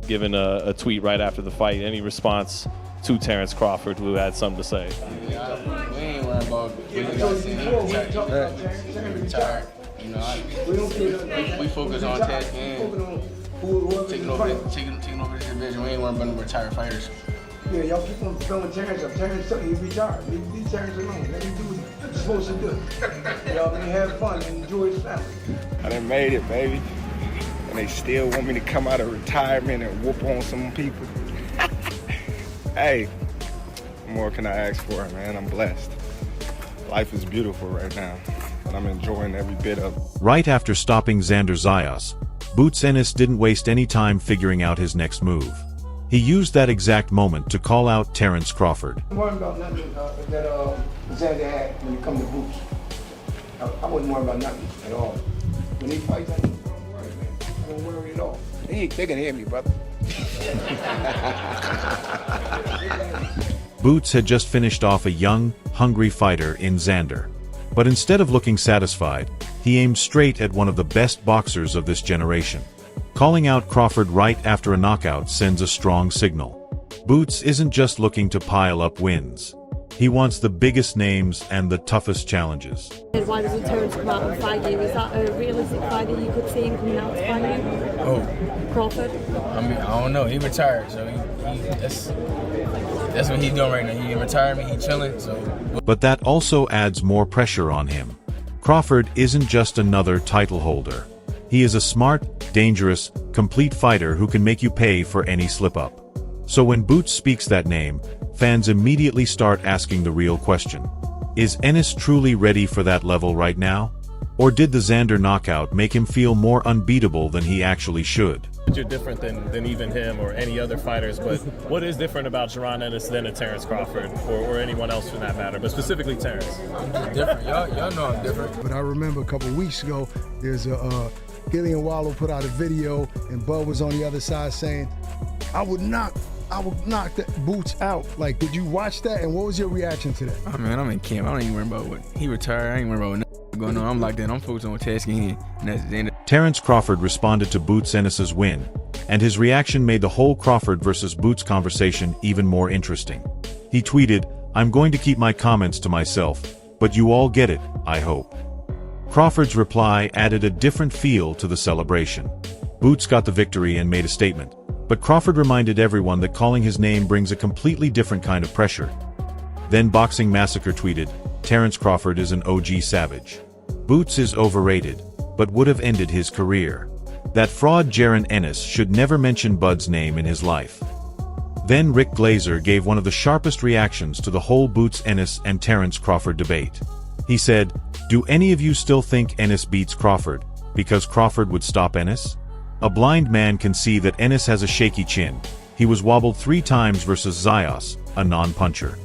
given a tweet right after the fight. Any response to Terence Crawford, who had something to say? We ain't worried about retired. You know, we focus on test and taking over this division. We ain't worried about no retired fighters. Yeah, y'all keep on throwing Terence up. Terence took he retired. Leave Terence alone. Let him do what he's supposed to do. Y'all can have fun and enjoy his family. I done made it, baby. And they still want me to come out of retirement and whoop on some people. Hey, what more can I ask for, man? I'm blessed. Life is beautiful right now, and I'm enjoying every bit of it. Right after stopping Xander Zayas, Boots Enis didn't waste any time figuring out his next move. He used that exact moment to call out Terence Crawford. I'm worried about nothing that Xander had when it comes to Boots. I wasn't worried about nothing at all. When he fights, I don't worry, man. I don't worry at all. They can hear me, brother. Boots had just finished off a young, hungry fighter in Xander. But instead of looking satisfied, he aimed straight at one of the best boxers of this generation. Calling out Crawford right after a knockout sends a strong signal. Boots isn't just looking to pile up wins. He wants the biggest names and the toughest challenges. Why doesn't Terence come out and fight you? Is that a realistic fight that you could see him coming out to fight you? Oh, Crawford? I mean, I don't know. He retired, so that's what he's doing right now. He in retirement, he chilling. So. But that also adds more pressure on him. Crawford isn't just another title holder. He is a smart, dangerous, complete fighter who can make you pay for any slip-up. So when Boots speaks that name, fans immediately start asking the real question. Is Enis truly ready for that level right now? Or did the Xander knockout make him feel more unbeatable than he actually should? You're different than even him or any other fighters, but what is different about Jaron Ennis than a Terence Crawford or anyone else for that matter, but specifically Terence? I'm just different. Y'all know I'm different. But I remember a couple weeks ago, there's a Gillian Wallow put out a video, and Bud was on the other side saying, I would knock the Boots out. Like, did you watch that, and what was your reaction to that? Oh, man, I'm in camp. I don't even worry about what he retired. I ain't worry about what going on. I'm like that. I'm focused on tasking him, and that's the end. Terence Crawford responded to Boots Enis's win, and his reaction made the whole Crawford versus Boots conversation even more interesting. He tweeted, "I'm going to keep my comments to myself, but you all get it, I hope." Crawford's reply added a different feel to the celebration. Boots got the victory and made a statement, but Crawford reminded everyone that calling his name brings a completely different kind of pressure. Then Boxing Massacre tweeted, "Terence Crawford is an OG savage. Boots is overrated, but would have ended his career. That fraud Jaron Ennis should never mention Bud's name in his life." Then Rick Glazer gave one of the sharpest reactions to the whole Boots Enis and Terence Crawford debate. He said, "Do any of you still think Enis beats Crawford, because Crawford would stop Enis? A blind man can see that Enis has a shaky chin. He was wobbled 3 times versus Zayas, a non-puncher."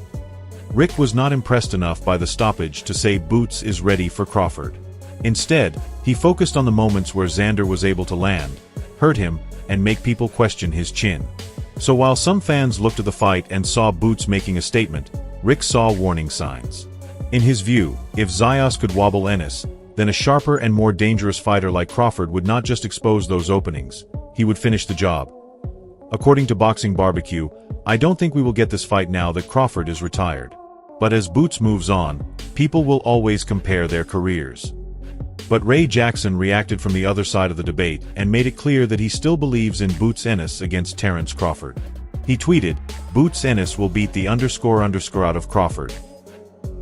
Rick was not impressed enough by the stoppage to say Boots is ready for Crawford. Instead, he focused on the moments where Xander was able to land, hurt him, and make people question his chin. So while some fans looked at the fight and saw Boots making a statement, Rick saw warning signs. In his view, if Zayas could wobble Enis, then a sharper and more dangerous fighter like Crawford would not just expose those openings, he would finish the job. According to Boxing Barbecue, "I don't think we will get this fight now that Crawford is retired. But as Boots moves on, people will always compare their careers." But Ray Jackson reacted from the other side of the debate and made it clear that he still believes in Boots Enis against Terence Crawford. He tweeted, "Boots Enis will beat the ___ out of Crawford."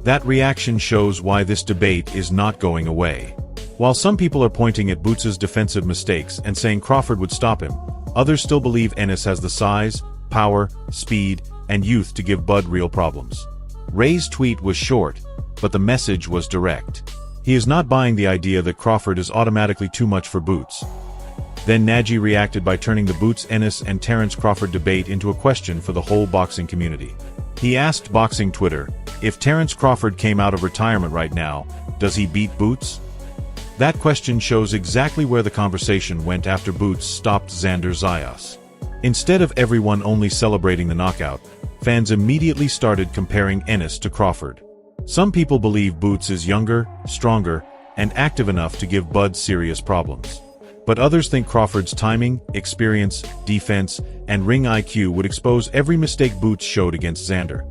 That reaction shows why this debate is not going away. While some people are pointing at Boots's defensive mistakes and saying Crawford would stop him, others still believe Enis has the size, power, speed, and youth to give Bud real problems. Ray's tweet was short, but the message was direct. He is not buying the idea that Crawford is automatically too much for Boots. Then Nagy reacted by turning the Boots Enis and Terence Crawford debate into a question for the whole boxing community. He asked Boxing Twitter, if Terence Crawford came out of retirement right now, does he beat Boots? That question shows exactly where the conversation went after Boots stopped Xander Zayas. Instead of everyone only celebrating the knockout, fans immediately started comparing Enis to Crawford. Some people believe Boots is younger, stronger, and active enough to give Bud serious problems. But others think Crawford's timing, experience, defense, and ring IQ would expose every mistake Boots showed against Xander.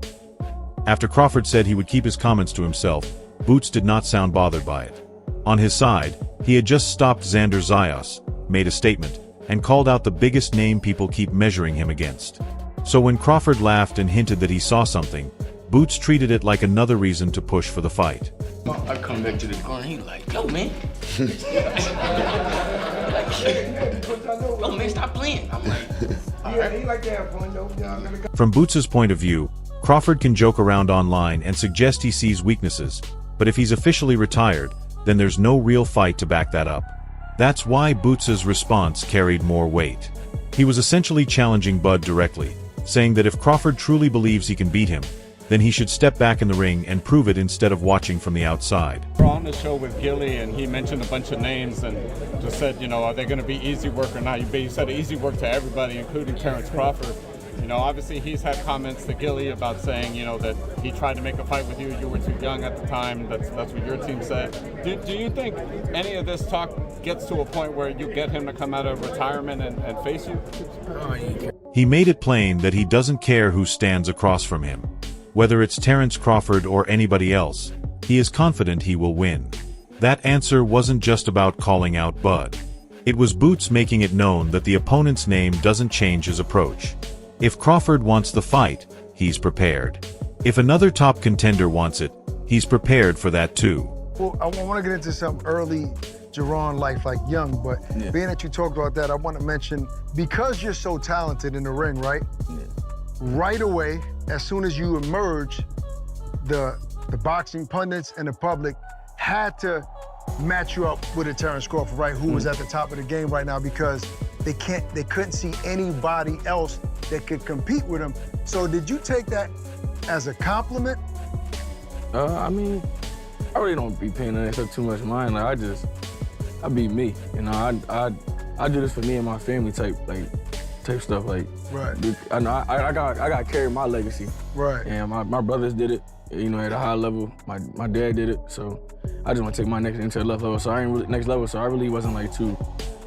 After Crawford said he would keep his comments to himself, Boots did not sound bothered by it. On his side, he had just stopped Xander Zayas, made a statement, and called out the biggest name people keep measuring him against. So when Crawford laughed and hinted that he saw something, Boots treated it like another reason to push for the fight. I come back to the corner, he like, yo, man. Yo, man, stop playing. I'm like, Yeah, he like to have fun though. From Boots's point of view, Crawford can joke around online and suggest he sees weaknesses, but if he's officially retired, then there's no real fight to back that up. That's why Boots's response carried more weight. He was essentially challenging Bud directly, saying that if Crawford truly believes he can beat him, then he should step back in the ring and prove it instead of watching from the outside. We're on the show with Gilly, and he mentioned a bunch of names and just said, you know, are they going to be easy work or not? He said easy work to everybody, including Terence Crawford. You know, obviously he's had comments to Gilly about saying, you know, that he tried to make a fight with you. You were too young at the time. That's what your team said. Do you think any of this talk gets to a point where you get him to come out of retirement and face you? He made it plain that he doesn't care who stands across from him. Whether it's Terence Crawford or anybody else, he is confident he will win. That answer wasn't just about calling out Bud. It was Boots making it known that the opponent's name doesn't change his approach. If Crawford wants the fight, he's prepared. If another top contender wants it, he's prepared for that too. Well, I want to get into some early Jaron life, like young, but being that you talked about that, I want to mention, because you're so talented in the ring, right? Yeah. Right away, as soon as you emerge, the boxing pundits and the public had to match you up with a Terence Crawford, right? Who was at the top of the game right now, because they couldn't see anybody else that could compete with him. So did you take that as a compliment? I mean, I really don't be paying that too much mind. Like I be me. You know, I do this for me and my family type stuff. Like, Right. I know I got to carry my legacy. Right. And my brothers did it, you know, at a high level. My dad did it, so I just want to take my next into the next level. So I ain't really next level. So I really wasn't like too.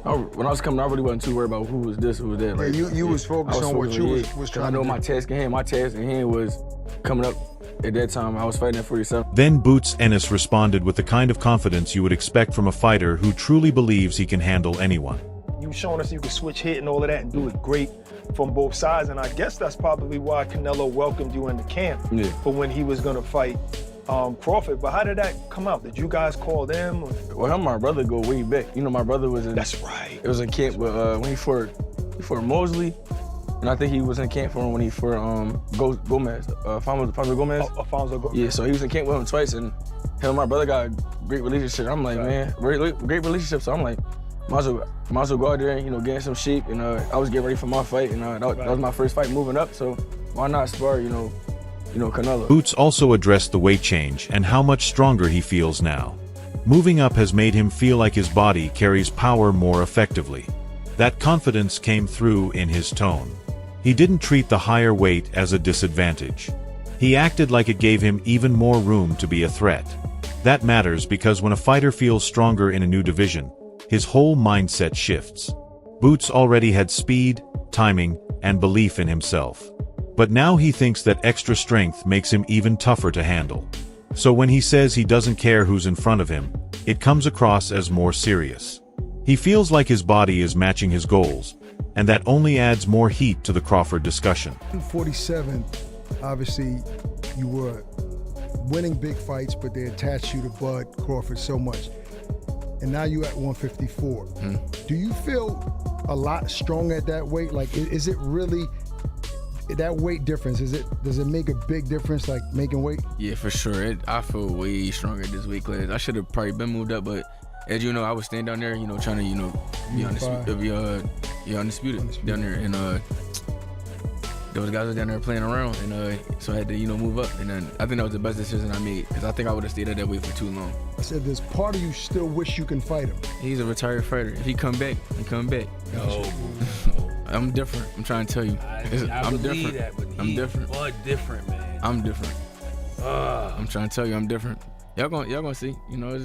When I was coming, I really wasn't too worried about who was this, who was that. Like, you was focused on what you was trying to do. I know my task in hand. My task in hand was coming up. At that time, I was fighting at 47. Then Boots Ennis responded with the kind of confidence you would expect from a fighter who truly believes he can handle anyone. You showing us you can switch hit and all of that and do it great from both sides, and I guess that's probably why Canelo welcomed you into camp for when he was gonna fight Crawford. But how did that come out? Did you guys call them? Well, him and my brother go way back. You know, my brother was in. That's right. It was in camp with when he fought Mosley, and I think he was in camp for him when he fought Gomez, Alfonso Gomez. Alfonso Gomez. Yeah, so he was in camp with him twice, and him and my brother got a great relationship. I'm like, man, great relationship. So I'm like, might as well go out there and, you know, get in some shape. And I was getting ready for my fight, and that was my first fight moving up. So why not spar, you know, Canelo? Boots also addressed the weight change and how much stronger he feels now. Moving up has made him feel like his body carries power more effectively. That confidence came through in his tone. He didn't treat the higher weight as a disadvantage. He acted like it gave him even more room to be a threat. That matters because when a fighter feels stronger in a new division, his whole mindset shifts. Boots already had speed, timing, and belief in himself. But now he thinks that extra strength makes him even tougher to handle. So when he says he doesn't care who's in front of him, it comes across as more serious. He feels like his body is matching his goals, and that only adds more heat to the Crawford discussion. 47, obviously, you were winning big fights, but they attached you to Bud Crawford so much. And now you're at 154. Do you feel a lot stronger at that weight? Like, is it really that weight difference? Does it make a big difference, like making weight? Yeah, for sure. I feel way stronger at this weight class. I should have probably been moved up, but as you know, I was staying down there, you know, trying to, you know, be undisputed down there, and those guys were down there playing around, and so I had to, you know, move up, and then I think that was the best decision I made, because I think I would have stayed at that weight for too long. I said, there's part of you still wish you can fight him. He's a retired fighter. If he come back, he come back. No, I'm different. I'm trying to tell you. I'm different. That, but I'm different. Bud different, man. I'm different. I'm trying to tell you, I'm different. Y'all gonna see. You know.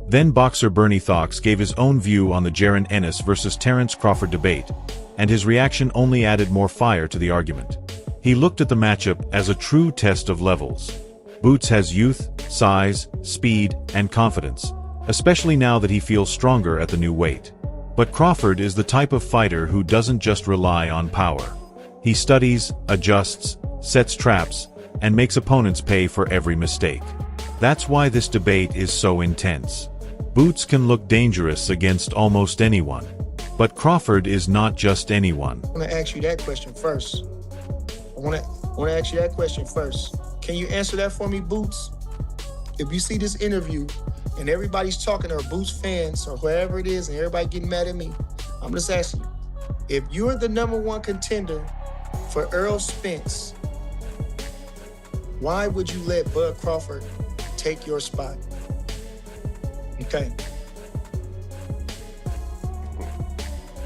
Then boxer Bernie Thox gave his own view on the Jaron Ennis versus Terence Crawford debate, and his reaction only added more fire to the argument. He looked at the matchup as a true test of levels. Boots has youth, size, speed, and confidence, especially now that he feels stronger at the new weight. But Crawford is the type of fighter who doesn't just rely on power. He studies, adjusts, sets traps, and makes opponents pay for every mistake. That's why this debate is so intense. Boots can look dangerous against almost anyone. But Crawford is not just anyone. I want to ask you that question first. I want to ask you that question first. Can you answer that for me, Boots? If you see this interview and everybody's talking, or Boots fans, or whoever it is, and everybody getting mad at me, I'm just asking you, if you're the #1 contender for Errol Spence, why would you let Bud Crawford take your spot? Okay.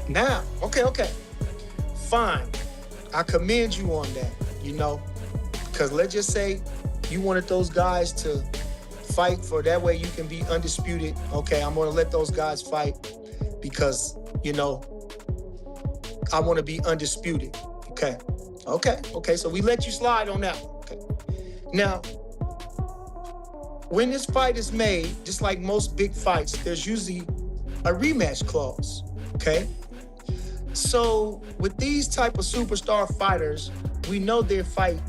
Now, okay. Fine. I commend you on that, because let's just say you wanted those guys to fight for that way you can be undisputed. Okay, I'm going to let those guys fight because, I want to be undisputed. Okay, so we let you slide on that one. Okay. Now, when this fight is made, just like most big fights, there's usually a rematch clause, okay? So with these type of superstar fighters, we know they fight,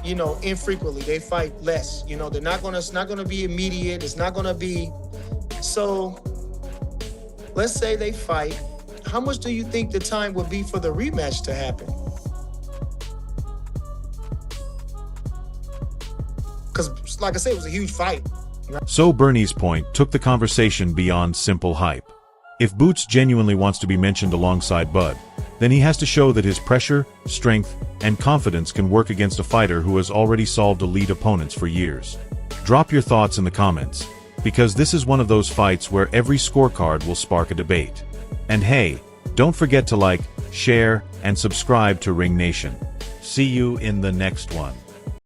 infrequently. They fight less. They're not gonna. It's not gonna be immediate. It's not gonna be. So let's say they fight. How much do you think the time would be for the rematch to happen? Because, like I said, it was a huge fight. So Bernie's point took the conversation beyond simple hype. If Boots genuinely wants to be mentioned alongside Bud, then he has to show that his pressure, strength, and confidence can work against a fighter who has already solved elite opponents for years. Drop your thoughts in the comments, because this is one of those fights where every scorecard will spark a debate. And hey, don't forget to like, share, and subscribe to Ring Nation. See you in the next one.